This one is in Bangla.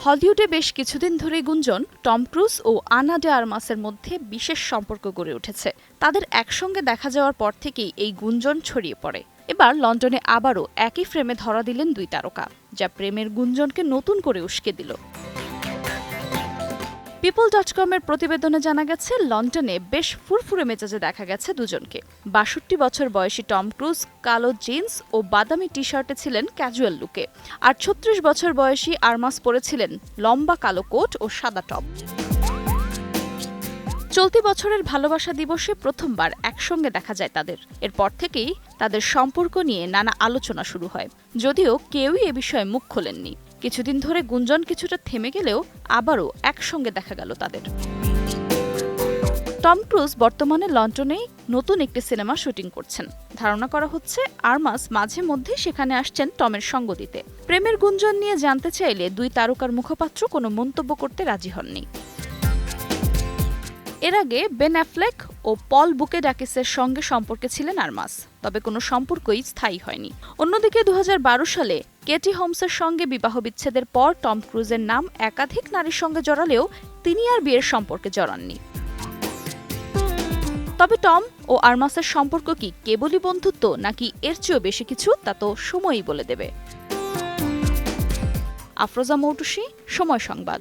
হলিউডে বেশ কিছুদিন ধরেই গুঞ্জন টম ক্রুজ ও আনা ডে আর্মাসের মধ্যে বিশেষ সম্পর্ক গড়ে উঠেছে। তাদের একসঙ্গে দেখা যাওয়ার পর থেকেই এই গুঞ্জন ছড়িয়ে পড়ে। এবার লন্ডনে আবারও একই ফ্রেমে ধরা দিলেন দুই তারকা, যা প্রেমের গুঞ্জনকে নতুন করে উস্কে দিল। people.com-এর প্রতিবেদনে জানা গেছে, লন্ডনে বেশ ফুরফুরে মেজাজে দেখা গেছে দুজনকে। ৬২ বছর বয়সী টম ক্রুজ কালো জিন্স ও বাদামি টি শার্টে ছিলেন ক্যাজুয়াল লুকে, আর ৩৬ বছর বয়সী আর্মাস পরেছিলেন লম্বা কালো কোট ও সাদা টপ। চলতি বছরের ভালোবাসা দিবসে প্রথমবার একসঙ্গে দেখা যায় তাদের। এরপর থেকেই তাদের সম্পর্ক নিয়ে নানা আলোচনা শুরু হয়, যদিও কেউই এ বিষয়ে মুখ খোলেননি। কিছুদিন ধরে গুঞ্জন কিছুটা থেমে গেলেও আবারও একসঙ্গে দেখা গেল তাদের। টম ক্রুজ বর্তমানে লন্ডনেই নতুন একটি সিনেমা শুটিং করছেন। ধারণা করা হচ্ছে আর্মাস মাঝে মধ্যে সেখানে আসছেন টমের সঙ্গ দিতে। প্রেমের গুঞ্জন নিয়ে জানতে চাইলে দুই তারকার মুখপাত্র কোনো মন্তব্য করতে রাজি হননি। এর আগে বেন অ্যাফ্লেক ও পল বুকেডাকিসের সঙ্গে সম্পর্কে ছিলেন আর্মাস, তবে কোনো সম্পর্কই স্থায়ী হয়নি। অন্যদিকে ২০১২ সালে কেটি হোমসের সঙ্গে বিবাহ বিচ্ছেদের পর টম ক্রুজের নাম একাধিক নারীর সঙ্গে জড়ালেও তিনি আর বিয়ের সম্পর্কে জড়াননি। তবে টম ও আর্মাসের সম্পর্ক কি কেবলই বন্ধুত্ব, নাকি এর চেয়েও বেশি কিছু, তা তো সময়ই বলে দেবে। আফরোজা মৌটুসী, সময় সংবাদ।